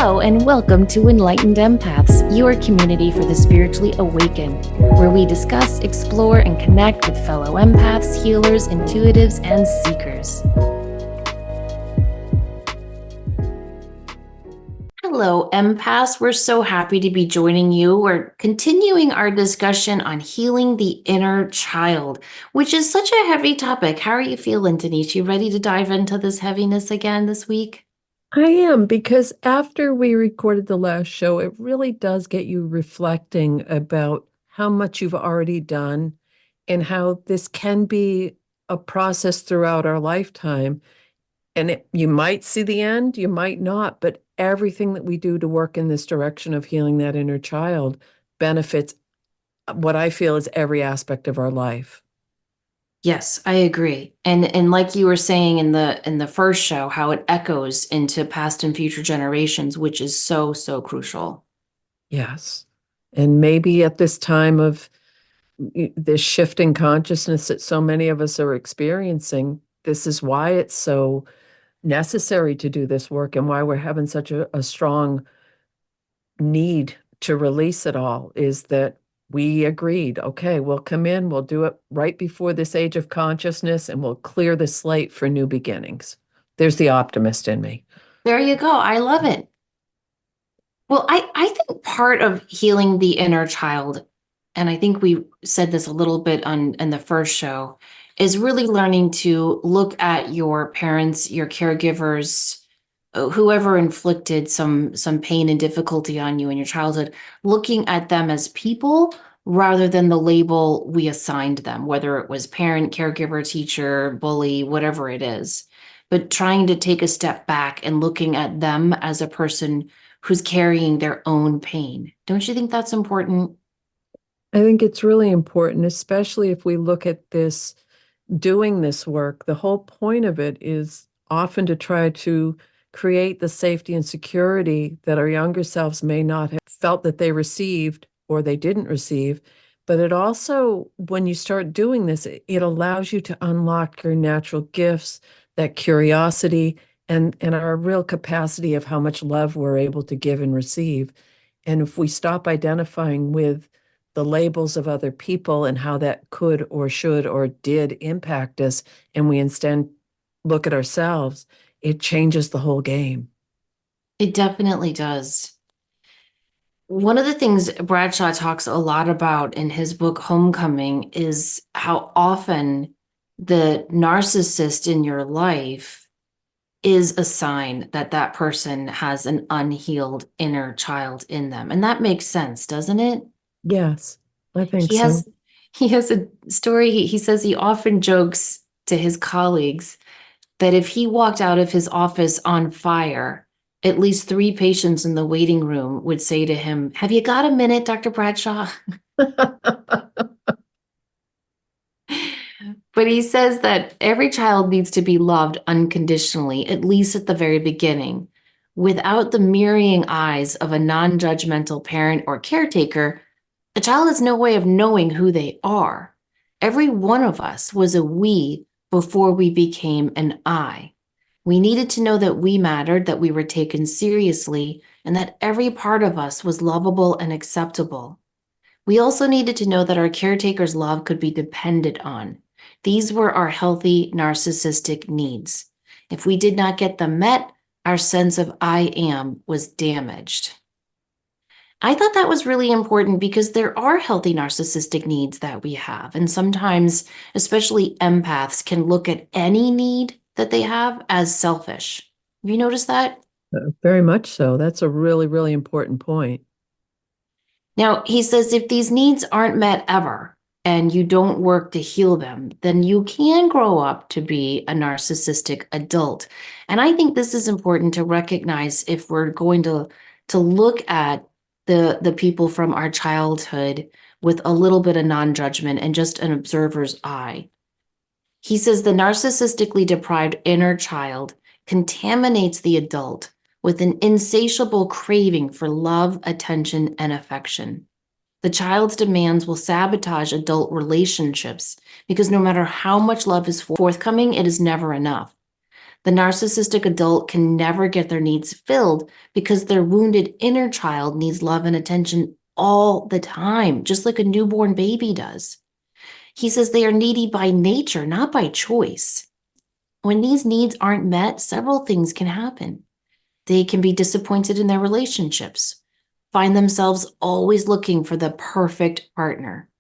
Hello, and welcome to Enlightened Empaths, your community for the spiritually awakened, where we discuss, explore, and connect with fellow empaths, healers, intuitives, and seekers. Hello, empaths. We're so happy to be joining you. We're continuing our discussion on healing the inner child, which is such a heavy topic. How are you feeling, Denise? You ready to dive into this heaviness again this week? I am, because after we recorded the last show, it really does get you reflecting about how much you've already done and how this can be a process throughout our lifetime. And you might see the end, you might not, but everything that we do to work in this direction of healing that inner child benefits what I feel is every aspect of our life. Yes, I agree. And like you were saying in the first show, how it echoes into past and future generations, which is so crucial. Yes. And maybe at this time of this shifting consciousness that so many of us are experiencing, this is why it's so necessary to do this work and why we're having such a strong need to release it all, is that we agreed, okay, we'll come in, we'll do it right before this age of consciousness, and we'll clear the slate for new beginnings. There's the optimist in me. There you go. I love it. Well, I think part of healing the inner child, and I think we said this a little bit on in the first show, is really learning to look at your parents, your caregivers, whoever inflicted some pain and difficulty on you in your childhood, looking at them as people rather than the label we assigned them, whether it was parent, caregiver, teacher, bully, whatever it is. But trying to take a step back and looking at them as a person who's carrying their own pain. Don't you think that's important? I think it's really important, especially if we look at this, doing this work. The whole point of it is often to try to create the safety and security that our younger selves may not have felt that they received or they didn't receive. But it also, when you start doing this, it allows you to unlock your natural gifts, that curiosity, and our real capacity of how much love we're able to give and receive. And if we stop identifying with the labels of other people and how that could or should or did impact us, and we instead look at ourselves, it changes the whole game. It definitely does. One of the things Bradshaw talks a lot about in his book Homecoming is how often the narcissist in your life is a sign that that person has an unhealed inner child in them. And that makes sense, doesn't it? Yes, I think He so. has he has a story. He says he often jokes to his colleagues that if he walked out of his office on fire, at least three patients in the waiting room would say to him, "Have you got a minute, Dr. Bradshaw?" But he says that every child needs to be loved unconditionally, at least at the very beginning. Without the mirroring eyes of a non judgmental parent or caretaker, a child has no way of knowing who they are. Every one of us was a we before we became an I. We needed to know that we mattered, that we were taken seriously, and that every part of us was lovable and acceptable. We also needed to know that our caretaker's love could be depended on. These were our healthy narcissistic needs. If we did not get them met, our sense of I am was damaged. I thought that was really important because there are healthy narcissistic needs that we have. And sometimes, especially empaths, can look at any need that they have as selfish. Have you noticed that? Very much so. That's a really, really important point. Now, he says if these needs aren't met ever and you don't work to heal them, then you can grow up to be a narcissistic adult. And I think this is important to recognize if we're going to look at the people from our childhood with a little bit of non-judgment and just an observer's eye. He says the narcissistically deprived inner child contaminates the adult with an insatiable craving for love, attention, and affection. The child's demands will sabotage adult relationships because no matter how much love is forthcoming, it is never enough. The narcissistic adult can never get their needs filled because their wounded inner child needs love and attention all the time, just like a newborn baby does. He says they are needy by nature, not by choice. When these needs aren't met, several things can happen. They can be disappointed in their relationships, find themselves always looking for the perfect partner.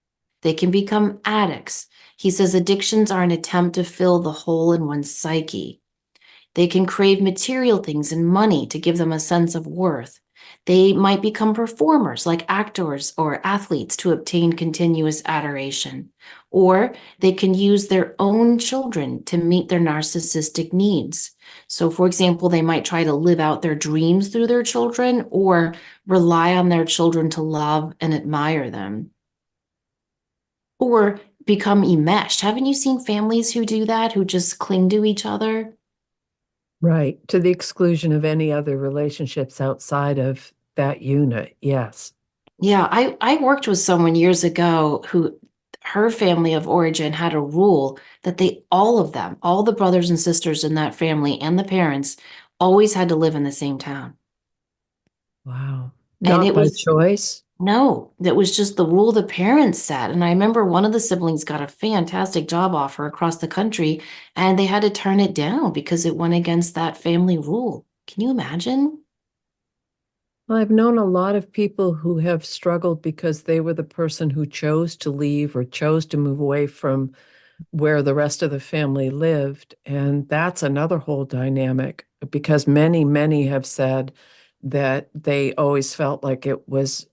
They can become addicts. He says addictions are an attempt to fill the hole in one's psyche. They can crave material things and money to give them a sense of worth. They might become performers like actors or athletes to obtain continuous adoration. Or they can use their own children to meet their narcissistic needs. So, for example, they might try to live out their dreams through their children or rely on their children to love and admire them. Or become enmeshed. Haven't you seen families who do that, who just cling to each other? Right. To the exclusion of any other relationships outside of that unit. Yes. Yeah, I worked with someone years ago who her family of origin had a rule that all of them, all the brothers and sisters in that family and the parents always had to live in the same town. Wow. And Not it by was, choice. no, that was just the rule the parents set. And I remember one of the siblings got a fantastic job offer across the country and they had to turn it down because it went against that family rule. Can you imagine? Well, I've known a lot of people who have struggled because they were the person who chose to leave or chose to move away from where the rest of the family lived. And that's another whole dynamic because many, many have said that they always felt like it was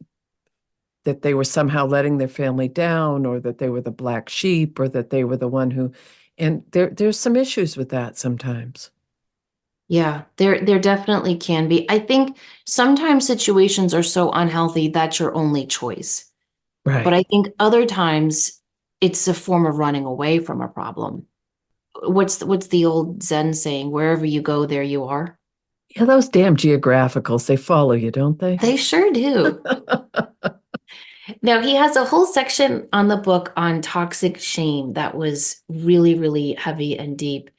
that they were somehow letting their family down or that they were the black sheep or that they were the one who, and there's some issues with that sometimes. Yeah, there definitely can be. I think sometimes situations are so unhealthy that's your only choice. But Right. I think other times it's a form of running away from a problem. What's the old Zen saying? Wherever you go, there you are. Yeah, those damn geographicals, they follow you, don't they? They sure do. Now, he has a whole section on the book on toxic shame that was really, really heavy and deep.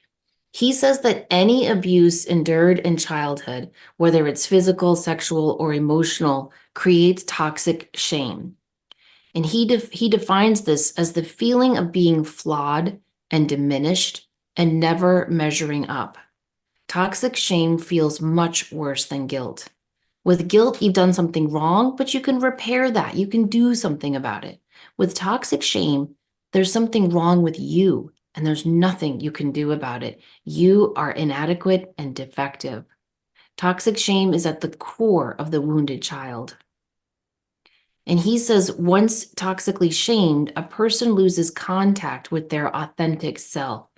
He says that any abuse endured in childhood, whether it's physical, sexual, or emotional, creates toxic shame. And he defines this as the feeling of being flawed and diminished and never measuring up. Toxic shame feels much worse than guilt. With guilt, you've done something wrong, but you can repair that. You can do something about it. With toxic shame, there's something wrong with you, and there's nothing you can do about it. You are inadequate and defective. Toxic shame is at the core of the wounded child. And he says once toxically shamed, a person loses contact with their authentic self.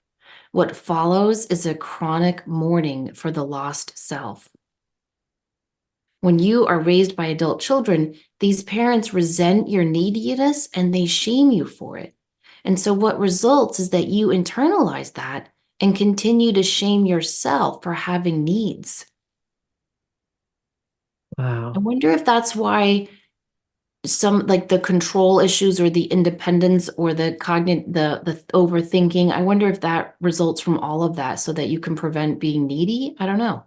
What follows is a chronic mourning for the lost self. When you are raised by adult children, these parents resent your neediness and they shame you for it. And so what results is that you internalize that and continue to shame yourself for having needs. I Wow. wonder if that's why some like the control issues or the independence or the the overthinking, I wonder if that results from all of that so that you can prevent being needy. I don't know.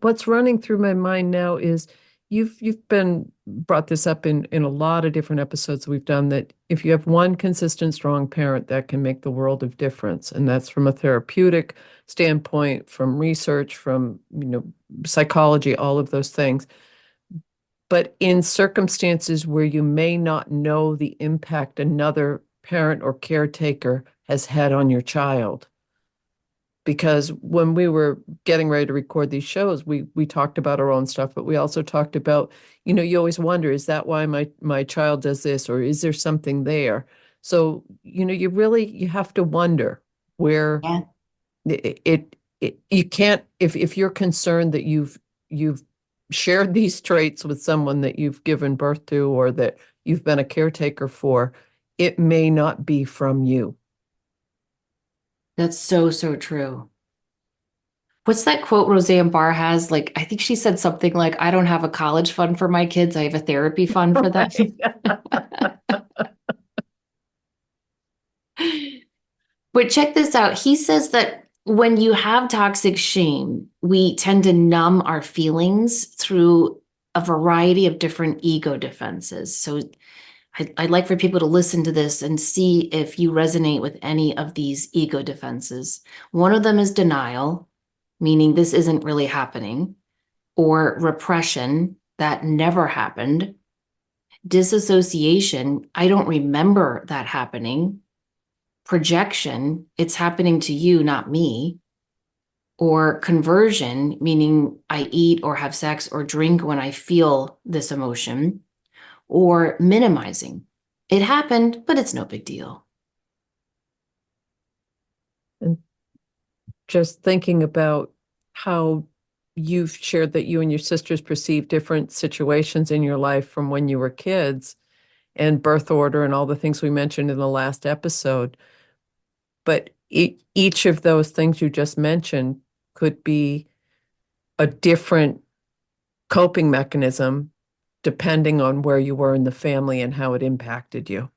What's running through my mind now is you've been brought this up in a lot of different episodes we've done that if you have one consistent, strong parent, that can make the world of difference. And that's from a therapeutic standpoint, from research, from psychology, all of those things. But in circumstances where you may not know the impact another parent or caretaker has had on your child, because when we were getting ready to record these shows, we talked about our own stuff, but we also talked about, you always wonder, is that why my child does this, or is there something there? So, you have to wonder where Yeah. it you can't if you're concerned that you've shared these traits with someone that you've given birth to or that you've been a caretaker for, it may not be from you. That's so, so true. What's that quote Roseanne Barr has? Like, I think she said something like, I don't have a college fund for my kids. I have a therapy fund for them. Right. But check this out. He says that when you have toxic shame, we tend to numb our feelings through a variety of different ego defenses. So I'd like for people to listen to this and see if you resonate with any of these ego defenses. One of them is denial, meaning this isn't really happening, or repression, that never happened. Disassociation, I don't remember that happening. Projection, it's happening to you, not me. Or conversion, meaning I eat or have sex or drink when I feel this emotion. Or minimizing, it happened, but it's no big deal. And just thinking about how you've shared that you and your sisters perceive different situations in your life from when you were kids and birth order and all the things we mentioned in the last episode. But each of those things you just mentioned could be a different coping mechanism depending on where you were in the family and how it impacted you.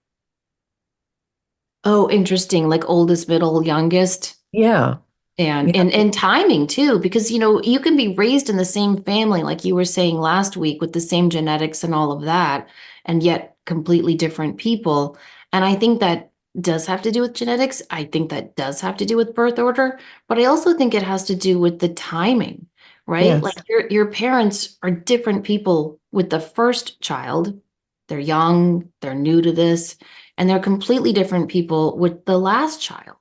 Oh, interesting. Like oldest, middle, youngest. Yeah. And Yeah. and timing too, because you can be raised in the same family, like you were saying last week, with the same genetics and all of that, and yet completely different people. And I think that does have to do with genetics. I think that does have to do with birth order, but I also think it has to do with the timing, right? Like Yes. your parents are different people with the first child. They're young, they're new to this, and they're completely different people with the last child.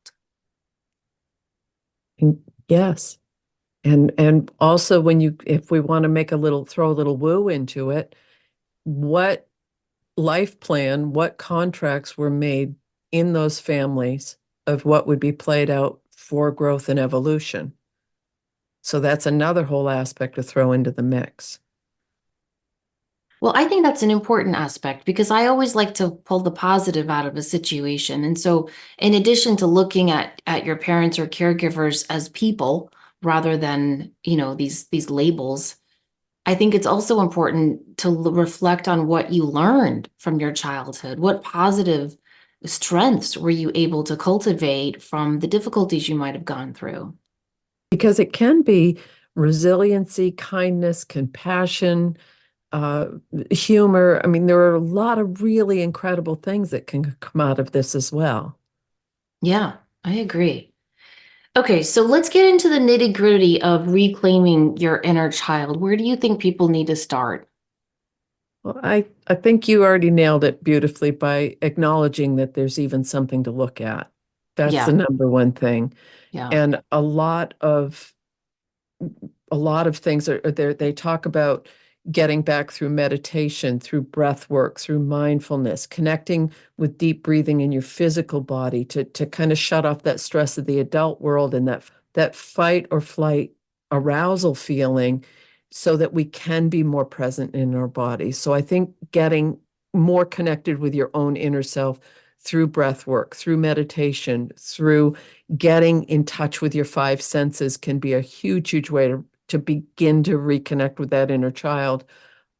Yes. And also when you if we want to make a little throw a little woo into it, what life plan, what contracts were made in those families of what would be played out for growth and evolution? So that's another whole aspect to throw into the mix. Well, I think that's an important aspect because I always like to pull the positive out of a situation. And so, in addition to looking at your parents or caregivers as people rather than, these labels, I think it's also important to reflect on what you learned from your childhood. What positive strengths were you able to cultivate from the difficulties you might have gone through? Because it can be resiliency, kindness, compassion, uh, humor. I mean, there are a lot of really incredible things that can come out of this as well. Yeah, I agree. Okay, so let's get into the nitty-gritty of reclaiming your inner child. Where do you think people need to start? Well, I think you already nailed it beautifully by acknowledging that there's even something to look at. That's the Yeah, number one thing. yeah. And a lot of things are there. They talk about getting back through meditation, through breath work, through mindfulness, connecting with deep breathing in your physical body to kind of shut off that stress of the adult world and that fight or flight arousal feeling so that we can be more present in our bodies. So I think getting more connected with your own inner self through breath work, through meditation, through getting in touch with your five senses can be a huge, huge way to begin to reconnect with that inner child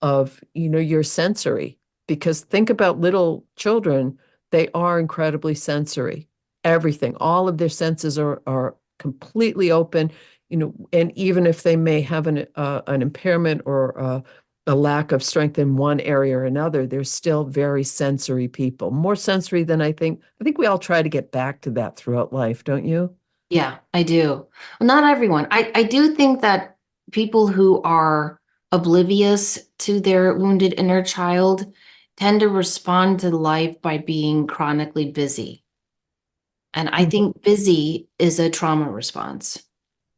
of, your sensory. Because think about little children, they are incredibly sensory. Everything, all of their senses are completely open, and even if they may have an impairment or a lack of strength in one area or another, they're still very sensory people. More sensory than I think. I think we all try to get back to that throughout life, don't you? Yeah, I do. Well, not everyone. I do think that people who are oblivious to their wounded inner child tend to respond to life by being chronically busy. And I Mhm. think busy is a trauma response.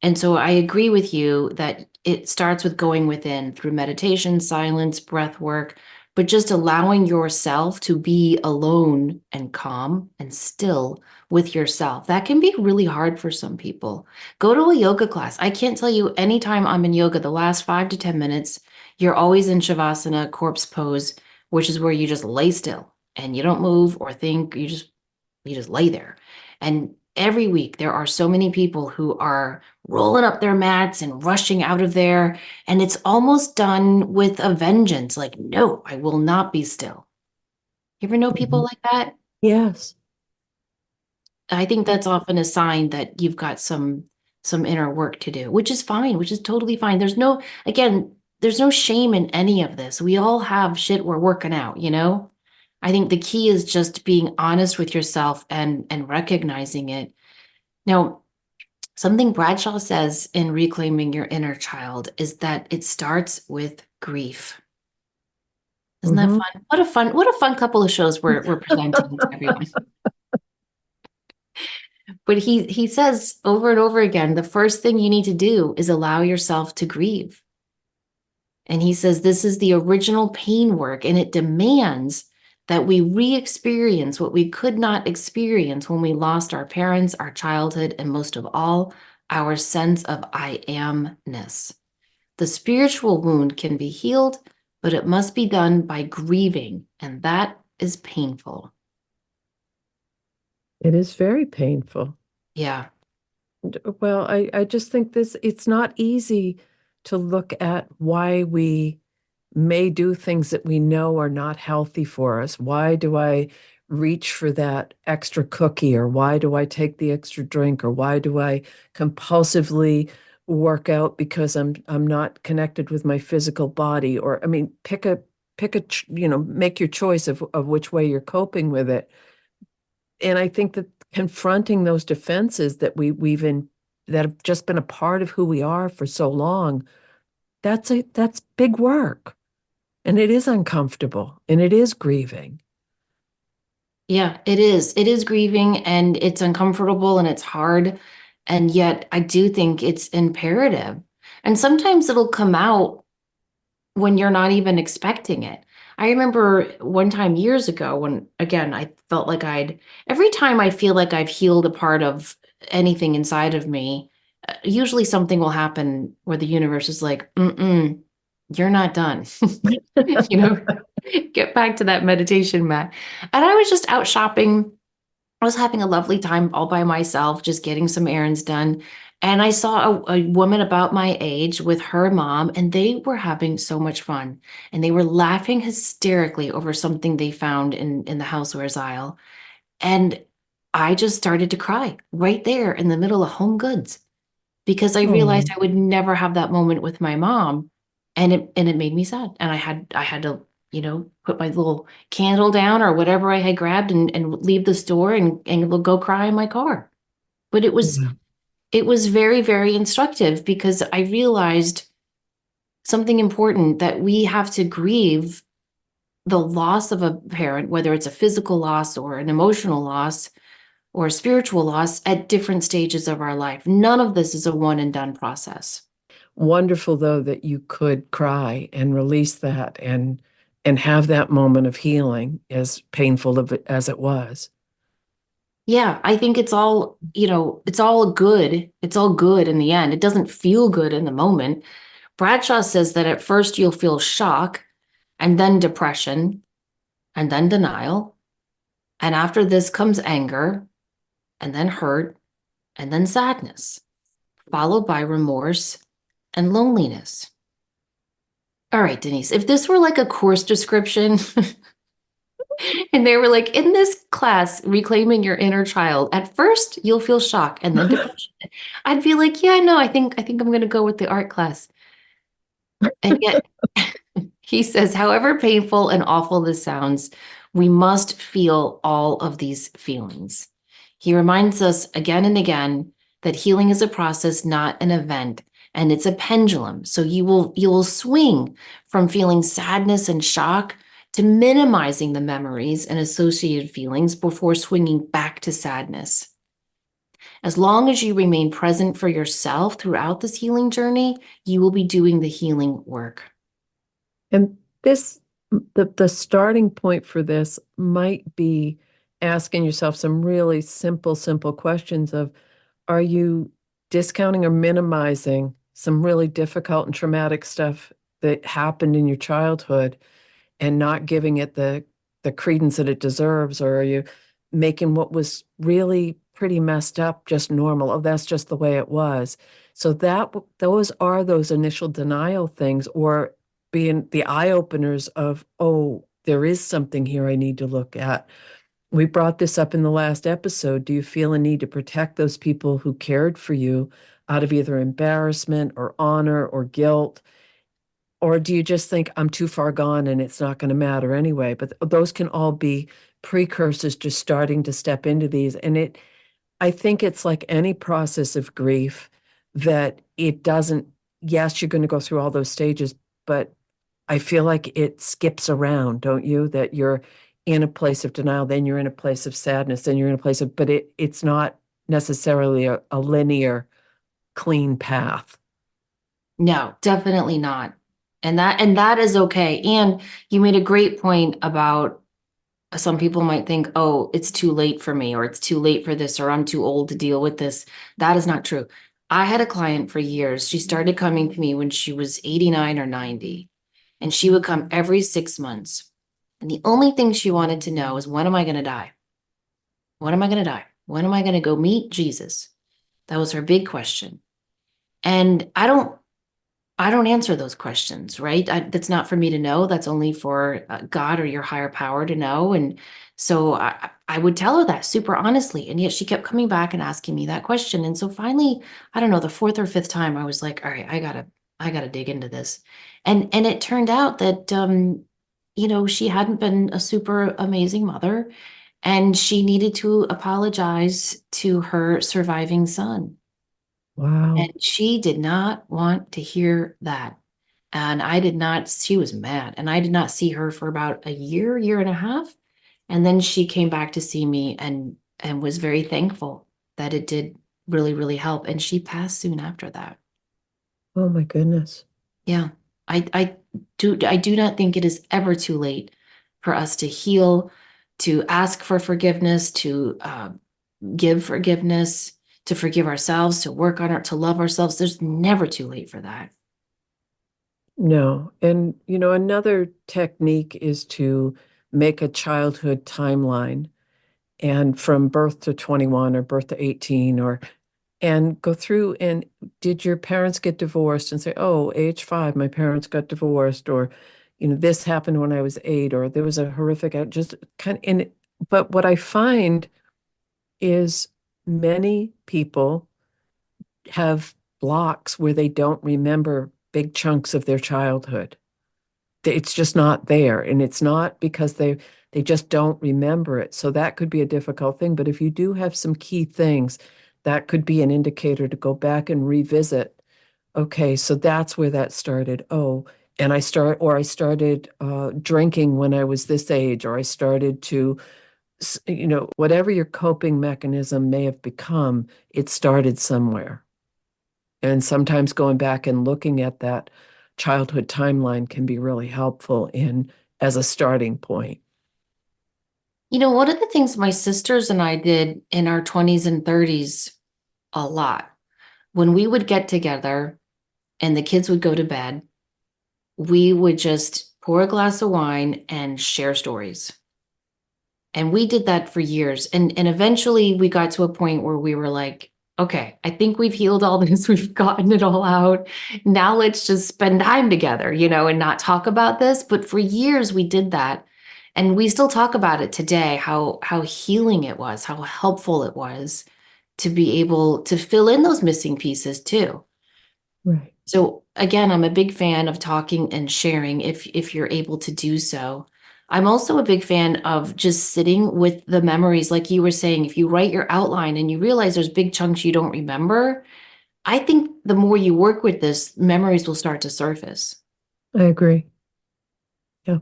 And so I agree with you that it starts with going within through meditation, silence, breath work, but just allowing yourself to be alone and calm and still with yourself. That can be really hard for some people. Go to a yoga class. I can't tell you anytime I'm in yoga, the last 5 to 10 minutes, you're always in Shavasana, corpse pose, which is where you just lay still and you don't move or think, you just lay there. And every week there are so many people who are rolling up their mats and rushing out of there. And it's almost done with a vengeance. Like, no, I will not be still. You ever know people Mhm. like that? Yes. I think that's often a sign that you've got some some inner work to do, which is fine, which is totally fine. Again, there's no shame in any of this. We all have shit we're working out, you know? I think the key is just being honest with yourself and recognizing it. Now, something Bradshaw says in Reclaiming Your Inner Child is that it starts with grief. Isn't that Mhm. fun? What a fun couple of shows we're presenting to everyone. But he says over and over again, the first thing you need to do is allow yourself to grieve. And he says this is the original pain work, and it demands that we re-experience what we could not experience when we lost our parents, our childhood, and most of all, our sense of I amness. The spiritual wound can be healed, but it must be done by grieving, and that is painful. It is very painful. Yeah. Well, I just think it's not easy to look at why we may do things that we know are not healthy for us. Why do I reach for that extra cookie, or why do I take the extra drink, or why do I compulsively work out because I'm not connected with my physical body? Or I mean, make your choice of which way you're coping with it. And I think that confronting those defenses that have just been a part of who we are for so long, that's big work. And it is uncomfortable and it is grieving. Yeah, it is. It is grieving and it's uncomfortable and it's hard. And yet I do think it's imperative. And sometimes it'll come out when you're not even expecting it. I remember one time years ago when, again, I felt like every time I feel like I've healed a part of anything inside of me, usually something will happen where the universe is like, you're not done. You know, get back to that meditation mat. And I was just out shopping. I was having a lovely time all by myself, just getting some errands done. And I saw a woman about my age with her mom, and they were having so much fun. And they were laughing hysterically over something they found in the housewares aisle. And I just started to cry right there in the middle of Home Goods because I realized Oh, I would never have that moment with my mom. And it made me sad. And I had to, put my little candle down or whatever I had grabbed and leave the store and go cry in my car. But yeah. it was very, very instructive because I realized something important that we have to grieve the loss of a parent, whether it's a physical loss or an emotional loss or a spiritual loss at different stages of our life. None of this is a one and done process. Wonderful though that you could cry and release that and have that moment of healing, as painful as it was. Yeah, I think it's all good. It's all good in the end. It doesn't feel good in the moment. Bradshaw says that at first you'll feel shock and then depression and then denial. And after this comes anger and then hurt and then sadness, followed by remorse and loneliness. All right, Denise, if this were like a course description, and they were like, in this class, reclaiming your inner child, at first you'll feel shock and then depression. I'd be like, yeah, no, I think I'm gonna go with the art class. And yet he says, however painful and awful this sounds, we must feel all of these feelings. He reminds us again and again that healing is a process, not an event, and it's a pendulum. So you will swing from feeling sadness and shock to minimizing the memories and associated feelings before swinging back to sadness. As long as you remain present for yourself throughout this healing journey, you will be doing the healing work. And the starting point for this might be asking yourself some really simple questions of, are you discounting or minimizing some really difficult and traumatic stuff that happened in your childhood and not giving it the credence that it deserves? Or are you making what was really pretty messed up just normal? Oh, that's just the way it was. So those are those initial denial things, or being the eye openers of, oh, there is something here I need to look at. We brought this up in the last episode. Do you feel a need to protect those people who cared for you out of either embarrassment or honor or guilt? Or do you just think I'm too far gone and it's not going to matter anyway? But those can all be precursors to starting to step into these. I think it's like any process of grief that it doesn't, yes, you're going to go through all those stages, but I feel like it skips around, don't you? That you're in a place of denial, then you're in a place of sadness, then you're in a place of, but it's not necessarily a linear, clean path. No, definitely not. And that is okay. And you made a great point about some people might think, oh, it's too late for me, or it's too late for this, or I'm too old to deal with this. That is not true. I had a client for years. She started coming to me when she was 89 or 90, and she would come every 6 months. And the only thing she wanted to know is, when am I going to die? When am I going to die? When am I going to go meet Jesus? That was her big question. And I don't answer those questions, right? That's not for me to know. That's only for God or your higher power to know. And so I would tell her that super honestly. And yet she kept coming back and asking me that question. And so finally, I don't know, the fourth or fifth time, I was like, all right, I gotta dig into this. And it turned out that she hadn't been a super amazing mother, and she needed to apologize to her surviving son. Wow. And she did not want to hear that. And I did not, she was mad. And I did not see her for about a year, year and a half. And then she came back to see me and was very thankful that it did really, really help. And she passed soon after that. Oh my goodness. Yeah. I do not think it is ever too late for us to heal, to ask for forgiveness, to give forgiveness, to forgive ourselves, to work on it, to love ourselves. There's never too late for that. No. And, another technique is to make a childhood timeline and from birth to 21 or birth to 18 and go through and did your parents get divorced and say, oh, age 5, my parents got divorced, or, this happened when I was 8, or there was a horrific, just kind of but what I find is many people have blocks where they don't remember big chunks of their childhood. It's just not there, and it's not because they just don't remember it. So that could be a difficult thing. But if you do have some key things, that could be an indicator to go back and revisit. Okay, so that's where that started. Oh, and I started drinking when I was this age, or I started to, whatever your coping mechanism may have become, it started somewhere. And sometimes going back and looking at that childhood timeline can be really helpful in as a starting point. One of the things my sisters and I did in our 20s and 30s a lot, when we would get together and the kids would go to bed, we would just pour a glass of wine and share stories. And we did that for years. And eventually we got to a point where we were like, okay, I think we've healed all this. We've gotten it all out. Now let's just spend time together, and not talk about this. But for years we did that. And we still talk about it today, how healing it was, how helpful it was to be able to fill in those missing pieces too. Right. So again, I'm a big fan of talking and sharing if you're able to do so. I'm also a big fan of just sitting with the memories, like you were saying. If you write your outline and you realize there's big chunks you don't remember, I think the more you work with this, memories will start to surface. I agree. Yeah.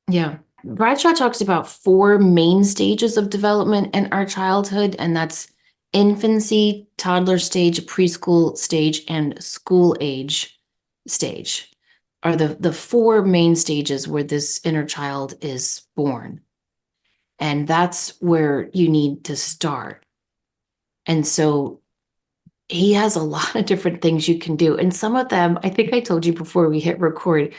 Yeah. Bradshaw talks about four main stages of development in our childhood, and that's infancy, toddler stage, preschool stage, and school age stage are the four main stages where this inner child is born. And that's where you need to start. And so he has a lot of different things you can do. And some of them, I think I told you before we hit record,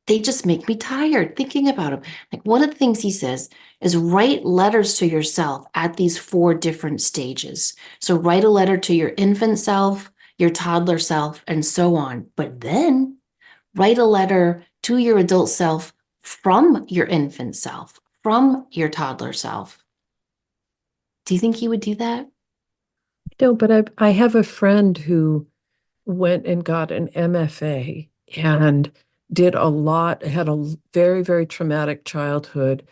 they just make me tired thinking about them. Like, one of the things he says is write letters to yourself at these four different stages. So write a letter to your infant self, your toddler self, and so on. But then write a letter to your adult self from your infant self, from your toddler self. Do you think he would do that? No, but I have a friend who went and got an MFA and did a lot, had a very, very traumatic childhood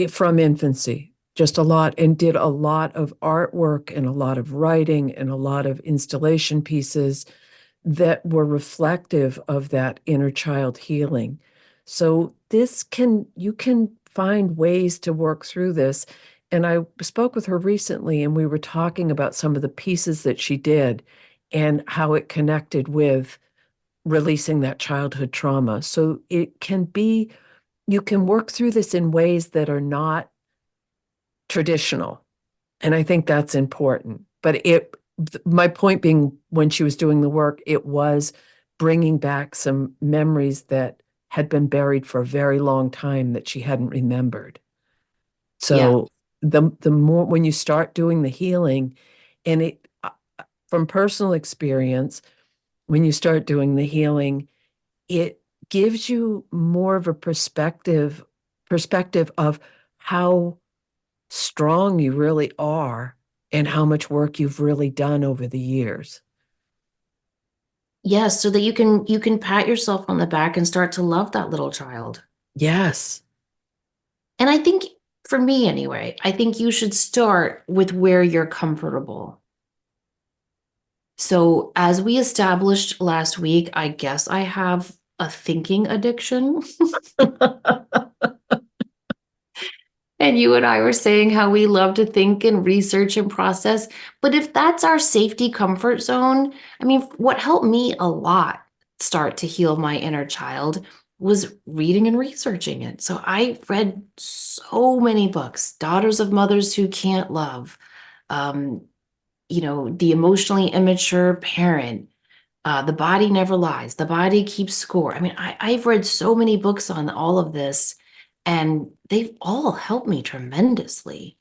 from infancy, just a lot, and did a lot of artwork and a lot of writing and a lot of installation pieces that were reflective of that inner child healing. So you can find ways to work through this. And I spoke with her recently, and we were talking about some of the pieces that she did and how it connected with releasing that childhood trauma. So you can work through this in ways that are not traditional. And I think that's important. My point being, when she was doing the work, it was bringing back some memories that had been buried for a very long time that she hadn't remembered. Yeah. So the more when you start doing the healing, and from personal experience, when you start doing the healing, it gives you more of a perspective of how strong you really are and how much work you've really done over the years. Yes, so that you can pat yourself on the back and start to love that little child. Yes. And I think for me anyway, I think you should start with where you're comfortable. So as we established last week, I guess I have a thinking addiction. And you and I were saying how we love to think and research and process. But if that's our safety comfort zone, I mean, what helped me a lot start to heal my inner child was reading and researching it. So I read so many books, Daughters of Mothers Who Can't Love, um, The Emotionally Immature Parent, The Body Never Lies, The Body Keeps Score. I mean, I've read so many books on all of this, and they've all helped me tremendously.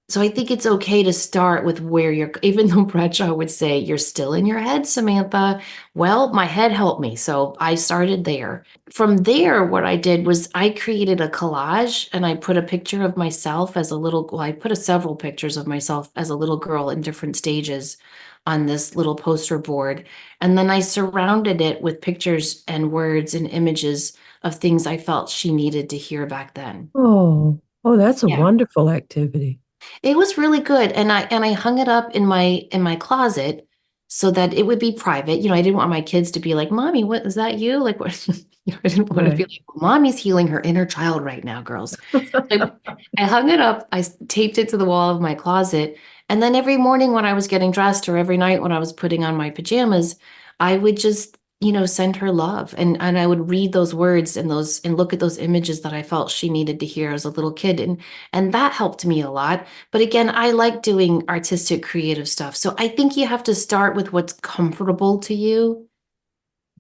So I think it's okay to start with where you're, even though Bradshaw would say, you're still in your head, Samantha. Well, my head helped me. So I started there. From there, what I did was I created a collage and I put a picture of myself as a little, well, I put several pictures of myself as a little girl in different stages on this little poster board. And then I surrounded it with pictures and words and images of things I felt she needed to hear back then. Oh, that's a Yeah. wonderful activity. It was really good, and I hung it up in my closet so that it would be private. I didn't want my kids to be like, "Mommy, what is that you?" Like, what? I didn't want to be Right. like, "Mommy's healing her inner child right now, girls." I, I hung it up. I taped it to the wall of my closet, and then every morning when I was getting dressed, or every night when I was putting on my pajamas, I would just send her love, and I would read those words and look at those images that I felt she needed to hear as a little kid, and that helped me a lot. But again, I like doing artistic, creative stuff. So I think you have to start with what's comfortable to you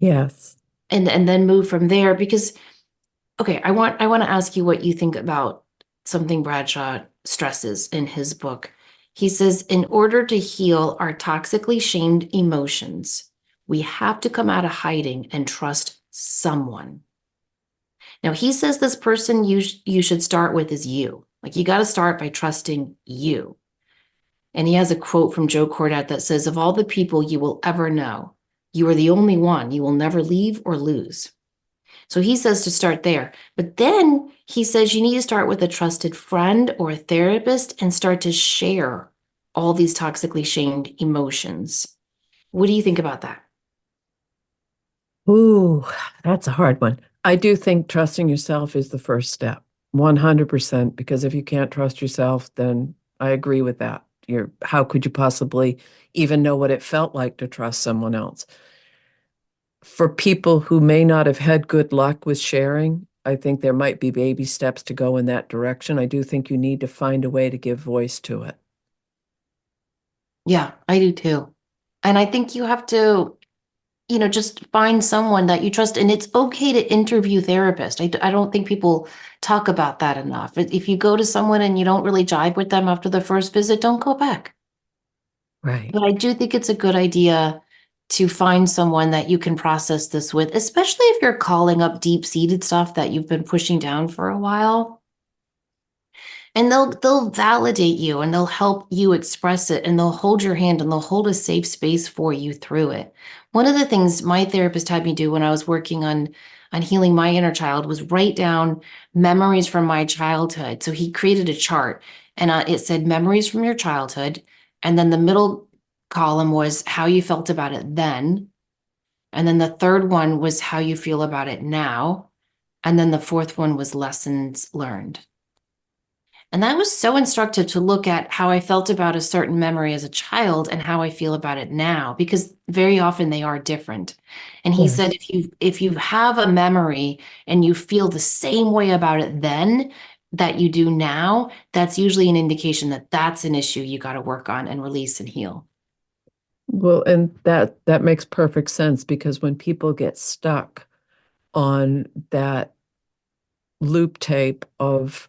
Yes. and then move from there. Because, okay, I want to ask you what you think about something Bradshaw stresses in his book. He says, in order to heal our toxically shamed emotions, we have to come out of hiding and trust someone. Now, he says this person you should start with is you. Like, you got to start by trusting you. And he has a quote from Joe Cordat that says, of all the people you will ever know, you are the only one you will never leave or lose. So he says to start there. But then he says you need to start with a trusted friend or a therapist and start to share all these toxically shamed emotions. What do you think about that? Ooh, that's a hard one. I do think trusting yourself is the first step, 100%, because if you can't trust yourself, then I agree with that. How could you possibly even know what it felt like to trust someone else? For people who may not have had good luck with sharing, I think there might be baby steps to go in that direction. I do think you need to find a way to give voice to it. Yeah, I do too. And I think you have to just find someone that you trust. And it's okay to interview therapists. I don't think people talk about that enough. If you go to someone and you don't really jive with them after the first visit, don't go back. Right. But I do think it's a good idea to find someone that you can process this with, especially if you're calling up deep-seated stuff that you've been pushing down for a while. And they'll validate you and they'll help you express it and they'll hold your hand and they'll hold a safe space for you through it. One of the things my therapist had me do when I was working on healing my inner child was write down memories from my childhood. So he created a chart and it said memories from your childhood, and then the middle column was how you felt about it then, and then the third one was how you feel about it now, and then the fourth one was lessons learned. And that was so instructive to look at how I felt about a certain memory as a child and how I feel about it now, because very often they are different. And he said, Yes. if you have a memory and you feel the same way about it then that you do now, that's usually an indication that that's an issue you got to work on and release and heal. Well, and that makes perfect sense because when people get stuck on that loop tape of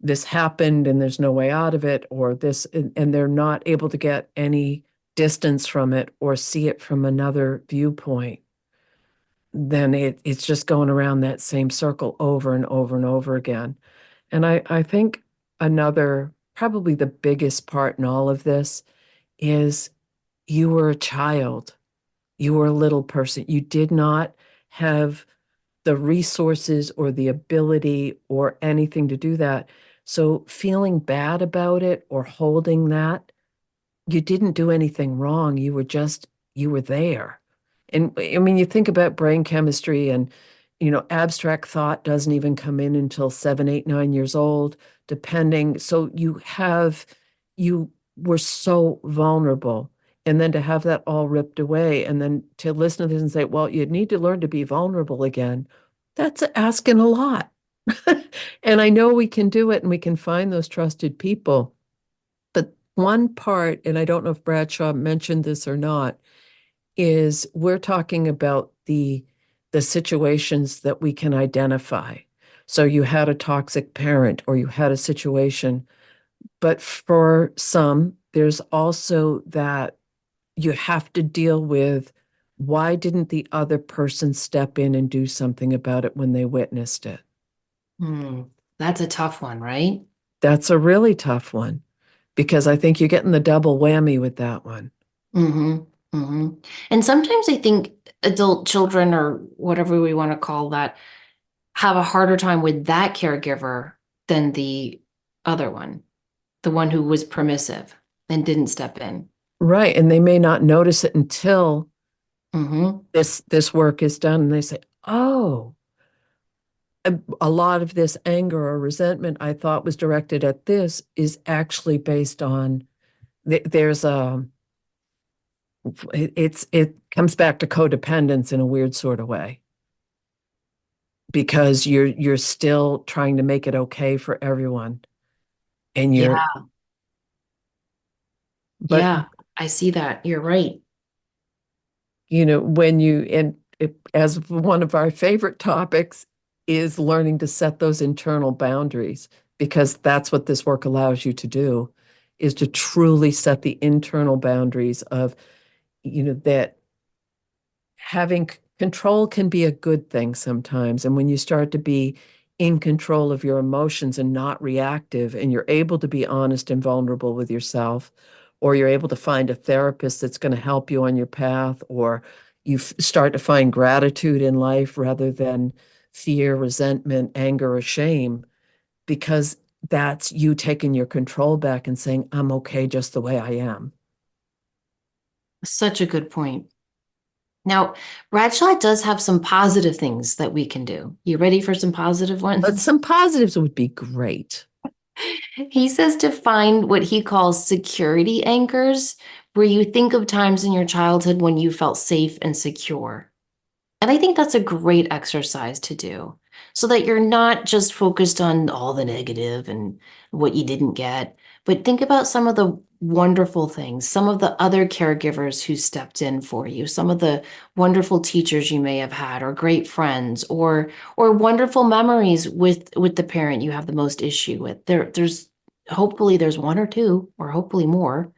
this happened and there's no way out of it, or this, and they're not able to get any distance from it or see it from another viewpoint, then it's just going around that same circle over and over and over again. And I think another, probably the biggest part in all of this is you were a child. You were a little person. You did not have the resources or the ability or anything to do that. So feeling bad about it or holding that, you didn't do anything wrong. You were there. And I mean, you think about brain chemistry and, abstract thought doesn't even come in until 7, 8, 9 years old, depending. So you were so vulnerable. And then to have that all ripped away and then to listen to this and say, well, you need to learn to be vulnerable again. That's asking a lot. And I know we can do it and we can find those trusted people. But one part, and I don't know if Bradshaw mentioned this or not, is we're talking about the situations that we can identify. So you had a toxic parent or you had a situation, but for some, there's also that you have to deal with why didn't the other person step in and do something about it when they witnessed it? Hmm, that's a tough one, right? That's a really tough one because I think you're getting the double whammy with that one. Mm-hmm. Mm-hmm. And sometimes I think adult children or whatever we want to call that have a harder time with that caregiver than the other one, the one who was permissive and didn't step in. Right. And they may not notice it until Mm-hmm. this work is done and they say, "Oh, a lot of this anger or resentment I thought was directed at this is actually based on there's a it comes back to codependence in a weird sort of way because you're still trying to make it okay for everyone and Yeah, but yeah, I see that. You're right. when you and it, as one of our favorite topics is learning to set those internal boundaries because that's what this work allows you to do is to truly set the internal boundaries of that having control can be a good thing sometimes. And when you start to be in control of your emotions and not reactive, and you're able to be honest and vulnerable with yourself, or you're able to find a therapist that's going to help you on your path, or you start to find gratitude in life rather than fear, resentment, anger, or shame, because that's you taking your control back and saying, I'm okay just the way I am. Such a good point. Now, Bradshaw does have some positive things that we can do. You ready for some positive But ones? some positives would be great. He says to find what he calls security anchors, where you think of times in your childhood when you felt safe and secure. And I think that's a great exercise to do so that you're not just focused on all the negative and what you didn't get, but think about some of the wonderful things, some of the other caregivers who stepped in for you, some of the wonderful teachers you may have had or great friends or wonderful memories with the parent you have the most issue with. There's hopefully there's one or two or hopefully more.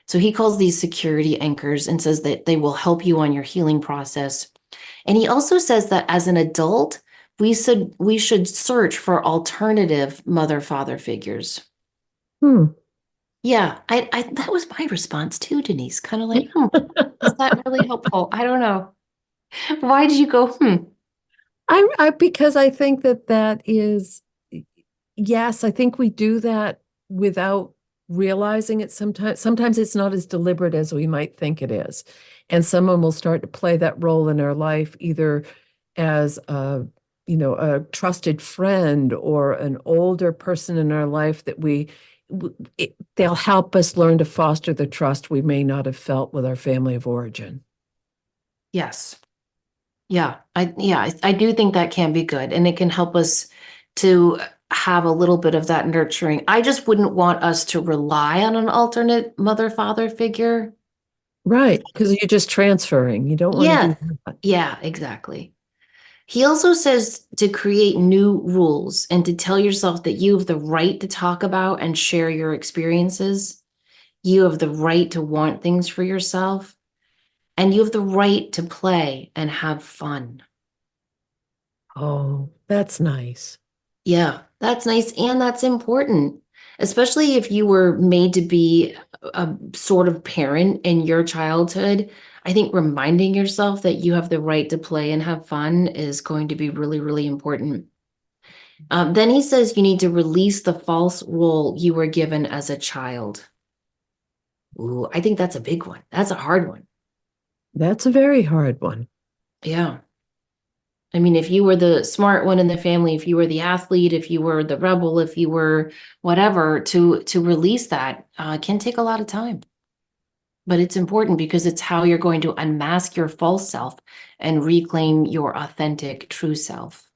So he calls these security anchors and says that they will help you on your healing process, and he also says that as an adult, we should search for alternative mother father figures. Hmm. Yeah, I that was my response too, Denise. Kind of like, is that really helpful? I don't know. Why did you go, Because I think that that is, yes, I think we do that without realizing it sometimes. Sometimes it's not as deliberate as we might think it is. And someone will start to play that role in our life, either as a trusted friend or an older person in our life that they'll help us learn to foster the trust we may not have felt with our family of origin. Yes. I do think that can be good and it can help us to have a little bit of that nurturing. I just wouldn't want us to rely on an alternate mother father figure. Right, because you're just transferring. You don't want to Yeah. do that. Yeah, exactly. He also says to create new rules and to tell yourself that you have the right to talk about and share your experiences. You have the right to want things for yourself, and you have the right to play and have fun. Oh, that's nice. Yeah, that's nice and that's important, especially if you were made to be a sort of parent in your childhood. I think reminding yourself that you have the right to play and have fun is going to be really, really important. Then he says you need to release the false role you were given as a child. Ooh, I think that's a big one. That's a hard one. That's a very hard one. Yeah. I mean, if you were the smart one in the family, if you were the athlete, if you were the rebel, if you were whatever, to release that can take a lot of time. But it's important because it's how you're going to unmask your false self and reclaim your authentic true self.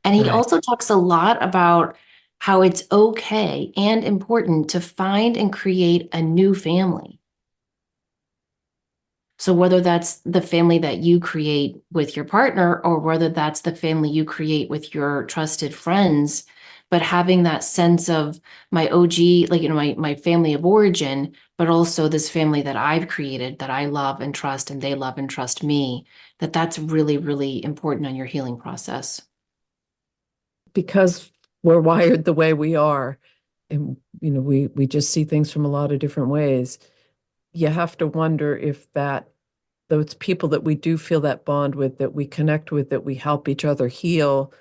And he Right. also talks a lot about how it's okay and important to find and create a new family. So whether that's the family that you create with your partner or whether that's the family you create with your trusted friends, but having that sense of my OG, like, my family of origin, but also this family that I've created that I love and trust and they love and trust me, that's really, really important on your healing process. Because we're wired the way we are, and we just see things from a lot of different ways. You have to wonder if those people that we do feel that bond with, that we connect with, that we help each other heal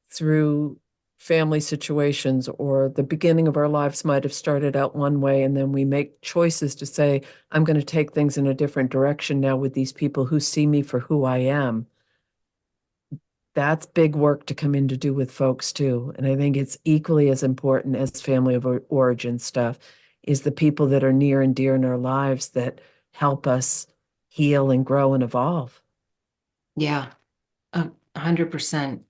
through family situations, or the beginning of our lives might have started out one way, and then we make choices to say, I'm going to take things in a different direction now with these people who see me for who I am. That's big work to come in to do with folks too. And I think it's equally as important as family of origin stuff is the people that are near and dear in our lives that help us heal and grow and evolve. Yeah, 100%.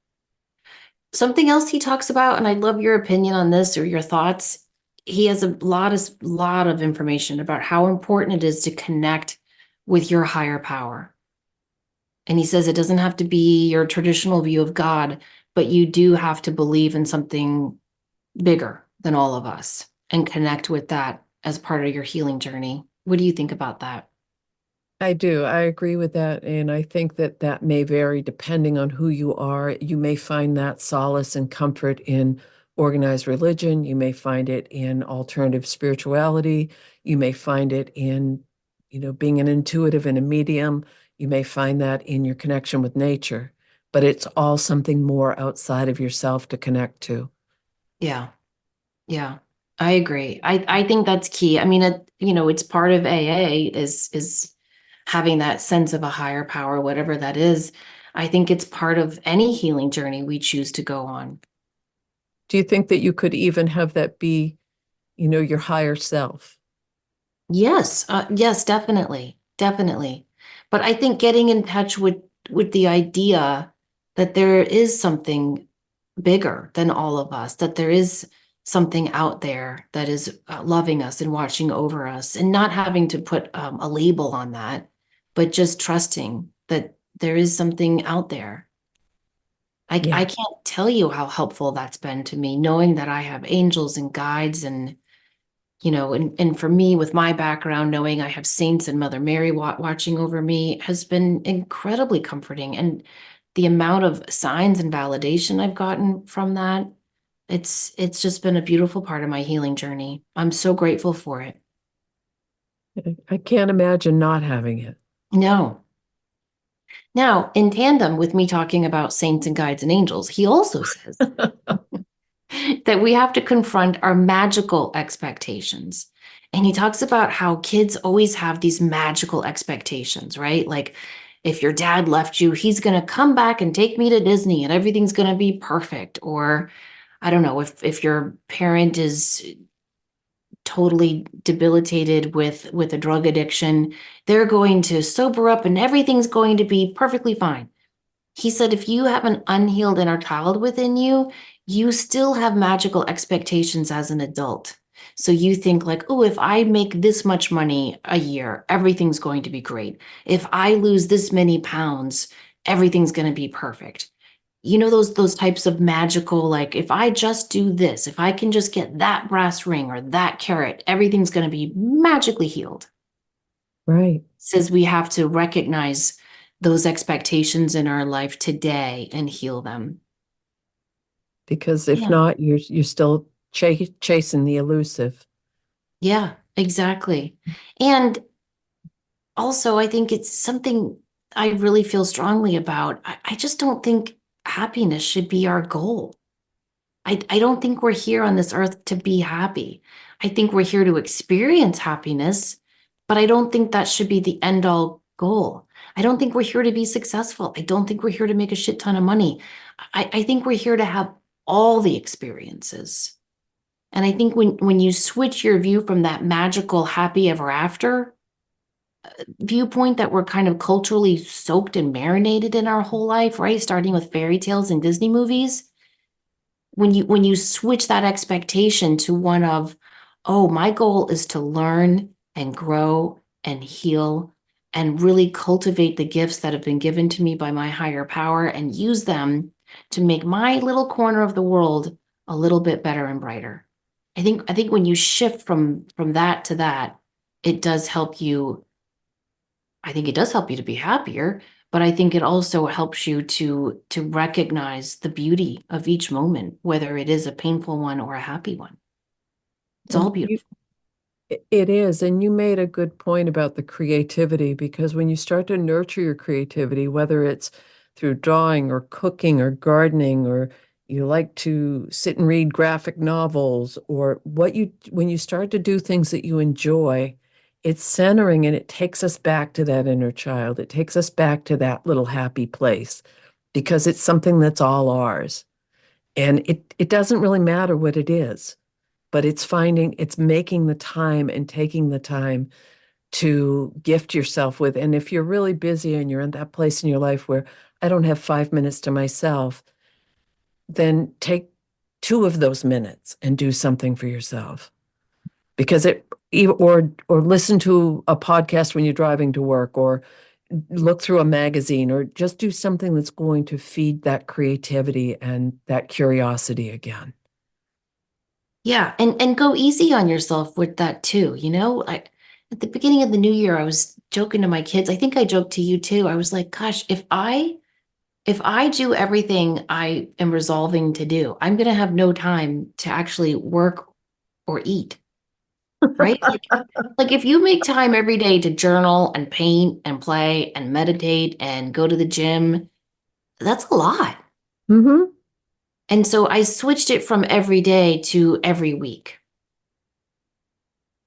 Something else he talks about, and I'd love your opinion on this or your thoughts. He has a lot of information about how important it is to connect with your higher power. And he says it doesn't have to be your traditional view of God, but you do have to believe in something bigger than all of us and connect with that as part of your healing journey. What do you think about that? I do. I agree with that. And I think that that may vary depending on who you are. You may find that solace and comfort in organized religion. You may find it in alternative spirituality. You may find it in, being an intuitive and a medium. You may find that in your connection with nature, but it's all something more outside of yourself to connect to. Yeah. Yeah, I agree. I think that's key. I mean, it's part of AA is having that sense of a higher power, whatever that is. I think it's part of any healing journey we choose to go on. Do you think that you could even have that be, your higher self? Yes, yes, definitely, definitely. But I think getting in touch with the idea that there is something bigger than all of us, that there is something out there that is loving us and watching over us, and not having to put a label on that, but just trusting that there is something out there. I Yeah. can't tell you how helpful that's been to me, knowing that I have angels and guides and for me, with my background, knowing I have saints and Mother Mary watching over me has been incredibly comforting. And the amount of signs and validation I've gotten from that It's just been a beautiful part of my healing journey. I'm so grateful for it. I can't imagine not having it. No. Now, in tandem with me talking about saints and guides and angels, he also says that we have to confront our magical expectations. And he talks about how kids always have these magical expectations, right? Like if your dad left you, he's going to come back and take me to Disney and everything's going to be perfect. Or I don't know, if your parent is totally debilitated with a drug addiction, they're going to sober up and everything's going to be perfectly fine. He said, if you have an unhealed inner child within you, you still have magical expectations as an adult. So you think like, oh, if I make this much money a year, everything's going to be great. If I lose this many pounds, everything's going to be perfect. You know, those types of magical, like if I just do this, if I can just get that brass ring or that carrot, everything's going to be magically healed. Right. Says we have to recognize those expectations in our life today and heal them. Because if Yeah. not, you're still chasing the elusive. Yeah, exactly. And also, I think it's something I really feel strongly about. I just don't think happiness should be our goal. I don't think we're here on this earth to be happy. I think we're here to experience happiness, but I don't think that should be the end all goal. I don't think we're here to be successful. I don't think we're here to make a shit ton of money. I think we're here to have all the experiences. And I think when you switch your view from that magical happy ever after viewpoint that we're kind of culturally soaked and marinated in our whole life, right? Starting with fairy tales and Disney movies, when you switch that expectation to one of, oh, my goal is to learn and grow and heal and really cultivate the gifts that have been given to me by my higher power and use them to make my little corner of the world a little bit better and brighter. I think when you shift from that to that, it does help you. I think it does help you to be happier, but I think it also helps you to recognize the beauty of each moment, whether it is a painful one or a happy one. It's all And you, beautiful. it is. And you made a good point about the creativity because when you start to nurture your creativity, whether it's through drawing or cooking or gardening, or you like to sit and read graphic novels, or when you start to do things that you enjoy, it's centering and it takes us back to that inner child. It takes us back to that little happy place because it's something that's all ours. And it doesn't really matter what it is, but it's making the time and taking the time to gift yourself with. And if you're really busy and you're in that place in your life where I don't have 5 minutes to myself, then take 2 of those minutes and do something for yourself. Because or listen to a podcast when you're driving to work, or look through a magazine, or just do something that's going to feed that creativity and that curiosity again. Yeah, and go easy on yourself with that too. At the beginning of the new year, I was joking to my kids. I think I joked to you too. I was like, gosh, if I do everything I am resolving to do, I'm gonna have no time to actually work or eat, right? Like if you make time every day to journal and paint and play and meditate and go to the gym, that's a lot. Mm-hmm. And so I switched it from every day to every week,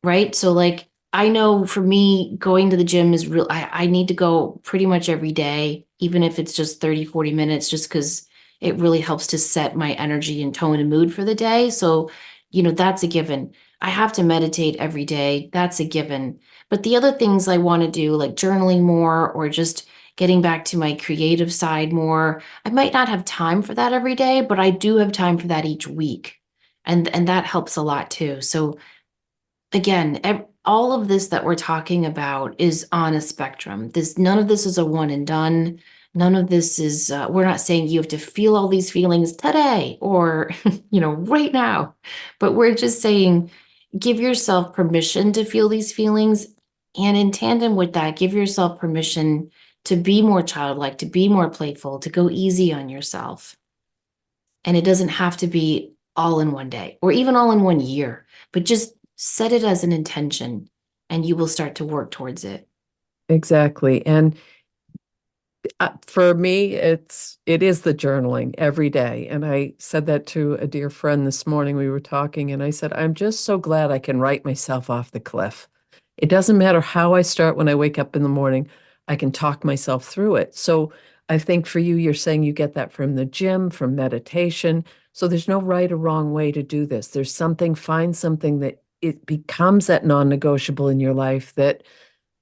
right? So like I know for me, going to the gym is real. I need to go pretty much every day, even if it's just 30, 40 minutes, just because it really helps to set my energy and tone and mood for the day. So, that's a given. I have to meditate every day. That's a given. But the other things I want to do, like journaling more or just getting back to my creative side more, I might not have time for that every day, but I do have time for that each week. And that helps a lot too. So again, all of this that we're talking about is on a spectrum. None of this is a one and done. None of this is, we're not saying you have to feel all these feelings today or, right now, but we're just saying give yourself permission to feel these feelings. And in tandem with that, give yourself permission to be more childlike, to be more playful, to go easy on yourself. And it doesn't have to be all in one day or even all in one year, but just set it as an intention and you will start to work towards it. Exactly. And for me, it is the journaling every day. And I said that to a dear friend this morning. We were talking, and I said, I'm just so glad I can write myself off the cliff. It doesn't matter how I start when I wake up in the morning, I can talk myself through it. So I think for you, you're saying you get that from the gym, from meditation. So there's no right or wrong way to do this. There's something, find something that it becomes that non-negotiable in your life that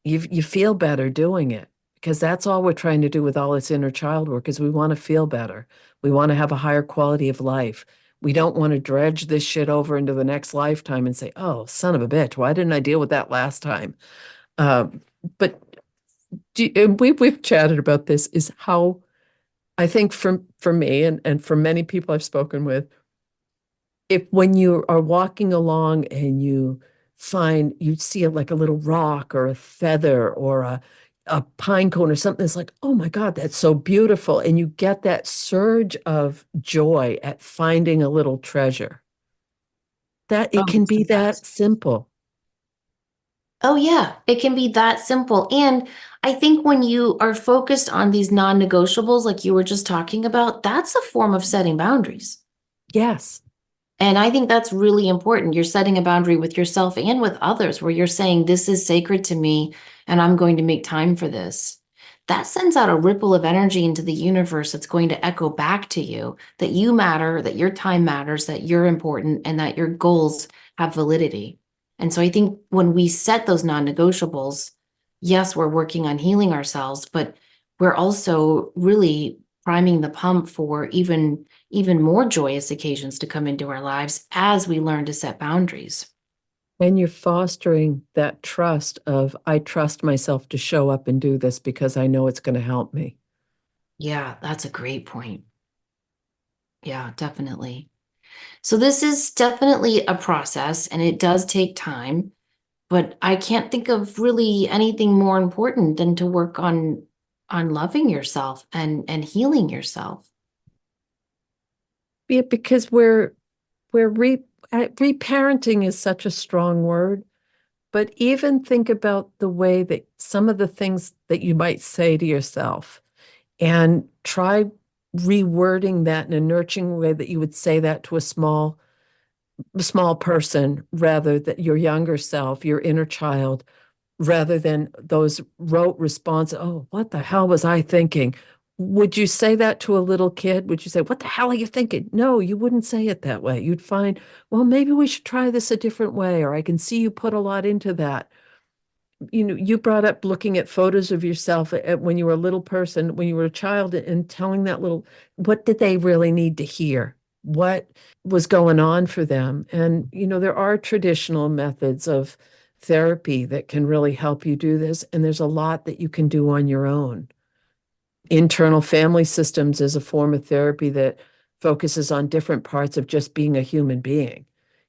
you feel better doing it, because that's all we're trying to do with all this inner child work is we want to feel better. We want to have a higher quality of life. We don't want to dredge this shit over into the next lifetime and say, oh, son of a bitch, why didn't I deal with that last time? Uh, but and we've chatted about this, is how I think for me and for many people I've spoken with, if when you are walking along and you see like a little rock or a feather or a pine cone or something, it's like, oh my God, that's so beautiful. And you get that surge of joy at finding a little treasure. That Oh, it can it's the be that best. simple. Oh, yeah, it can be that simple. And I think when you are focused on these non-negotiables, like you were just talking about, that's a form of setting boundaries. Yes. And I think that's really important. You're setting a boundary with yourself and with others where you're saying, this is sacred to me and I'm going to make time for this. That sends out a ripple of energy into the universe that's going to echo back to you that you matter, that your time matters, that you're important, and that your goals have validity. And so I think when we set those non negotiables, yes, we're working on healing ourselves, but we're also really priming the pump for even more joyous occasions to come into our lives as we learn to set boundaries. And you're fostering that trust of, I trust myself to show up and do this because I know it's going to help me. Yeah, that's a great point. Yeah, definitely. So this is definitely a process and it does take time, but I can't think of really anything more important than to work on loving yourself and healing yourself. Yeah, because we're reparenting is such a strong word, but even think about the way that some of the things that you might say to yourself and try rewording that in a nurturing way that you would say that to a small person rather than your younger self, your inner child, rather than those rote responses. Oh, what the hell was I thinking? Would you say that to a little kid? Would you say, what the hell are you thinking? No, you wouldn't say it that way. You'd find, well, maybe we should try this a different way, or I can see you put a lot into that. You brought up looking at photos of yourself when you were a little person, when you were a child, and telling that little, what did they really need to hear? What was going on for them? And, there are traditional methods of therapy that can really help you do this. And there's a lot that you can do on your own. Internal family systems is a form of therapy that focuses on different parts of just being a human being,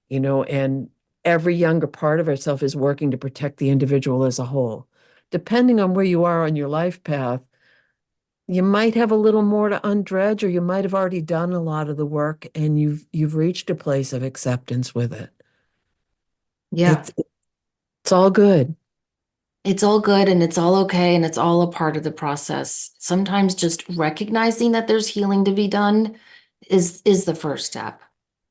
and every younger part of ourselves is working to protect the individual as a whole. Depending on where you are on your life path, you might have a little more to undredge, or you might have already done a lot of the work and you've reached a place of acceptance with it. Yeah. It's all good. It's all good and it's all okay and it's all a part of the process. Sometimes just recognizing that there's healing to be done is the first step.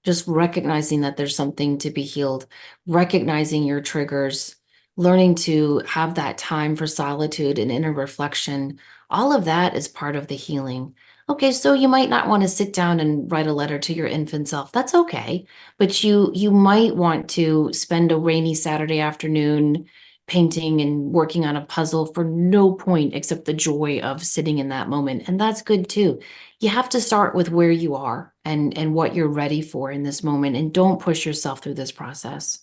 Just recognizing that there's something to be healed, recognizing your triggers, learning to have that time for solitude and inner reflection. All of that is part of the healing. Okay, so you might not want to sit down and write a letter to your infant self. That's okay. But you might want to spend a rainy Saturday afternoon painting and working on a puzzle for no point except the joy of sitting in that moment. And that's good too. You have to start with where you are and what you're ready for in this moment and don't push yourself through this process.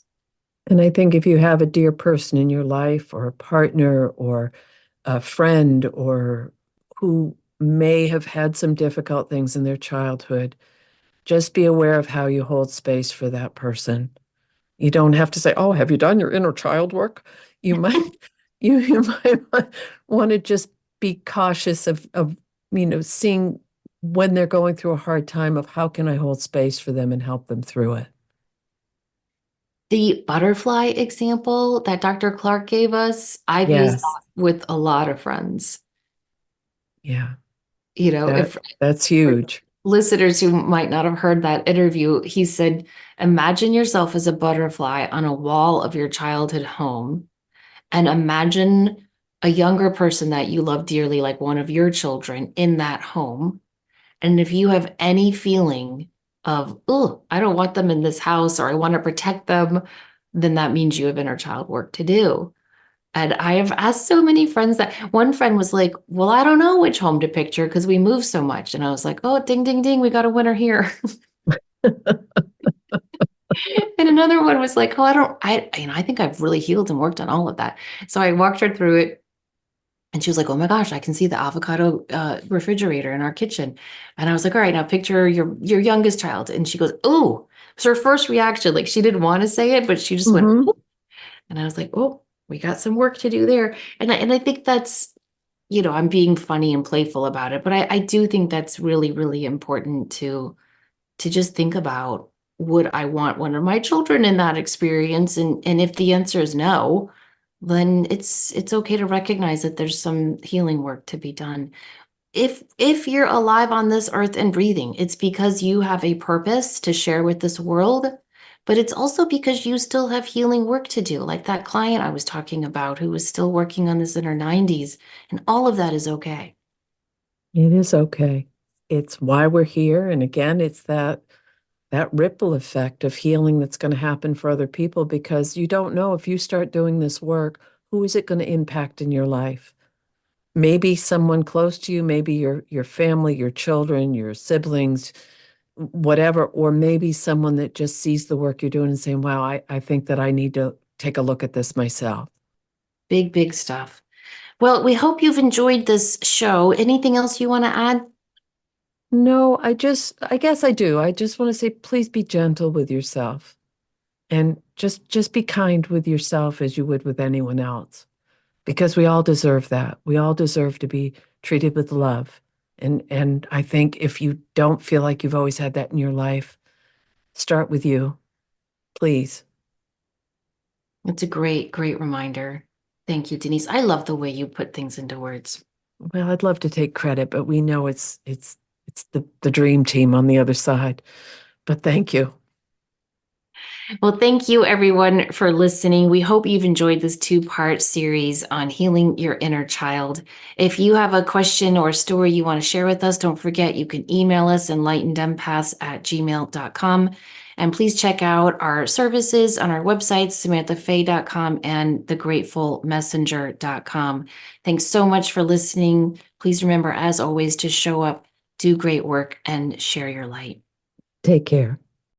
And I think if you have a dear person in your life, or a partner, or a friend, or who may have had some difficult things in their childhood, just be aware of how you hold space for that person. You don't have to say, "Oh, have you done your inner child work?" You might you might want to just be cautious of seeing when they're going through a hard time of how can I hold space for them and help them through it. The butterfly example that Dr. Clark gave us, I've used Yes. that with a lot of friends. Yeah. You know, That if that's huge. listeners who might not have heard that interview, he said, imagine yourself as a butterfly on a wall of your childhood home, and imagine a younger person that you love dearly, like one of your children, in that home. And if you have any feeling of, oh, I don't want them in this house or I want to protect them, then that means you have inner child work to do. And I have asked so many friends that one friend was like, well, I don't know which home to picture because we move so much. And I was like, oh, ding, ding, ding, we got a winner here. And another one was like, oh, I think I've really healed and worked on all of that. So I walked her through it. And she was like, oh my gosh, I can see the avocado refrigerator in our kitchen. And I was like, all right, now picture your youngest child. And she goes, oh, it's her first reaction. Like she didn't want to say it, but she just went, Hmm. "Ooh." And I was like, oh, we got some work to do there. And I think that's, I'm being funny and playful about it, but I do think that's really, really important to just think about, would I want one of my children in that experience? And if the answer is no, then it's okay to recognize that there's some healing work to be done. If you're alive on this earth and breathing, it's because you have a purpose to share with this world, but it's also because you still have healing work to do, like that client I was talking about who was still working on this in her 90s, and all of that is okay. It is okay. It's why we're here. And again, it's that ripple effect of healing that's going to happen for other people because you don't know if you start doing this work, who is it going to impact in your life? Maybe someone close to you, maybe your family, your children, your siblings, whatever, or maybe someone that just sees the work you're doing and saying, wow, I think that I need to take a look at this myself. Big, big stuff. Well, we hope you've enjoyed this show. Anything else you want to add? No, I guess I do. I just want to say, please be gentle with yourself and just be kind with yourself as you would with anyone else, because we all deserve that. We all deserve to be treated with love. And I think if you don't feel like you've always had that in your life, start with you, please. It's a great, great reminder. Thank you, Denise. I love the way you put things into words. Well, I'd love to take credit, but we know it's the dream team on the other side. But thank you. Well, thank you everyone for listening. We hope you've enjoyed this two-part series on healing your inner child. If you have a question or a story you want to share with us, don't forget you can email us enlightenedempaths@gmail.com. And please check out our services on our websites, samanthafay.com and thegratefulmessenger.com. Thanks so much for listening. Please remember, as always, to show up, do great work, and share your light. Take care.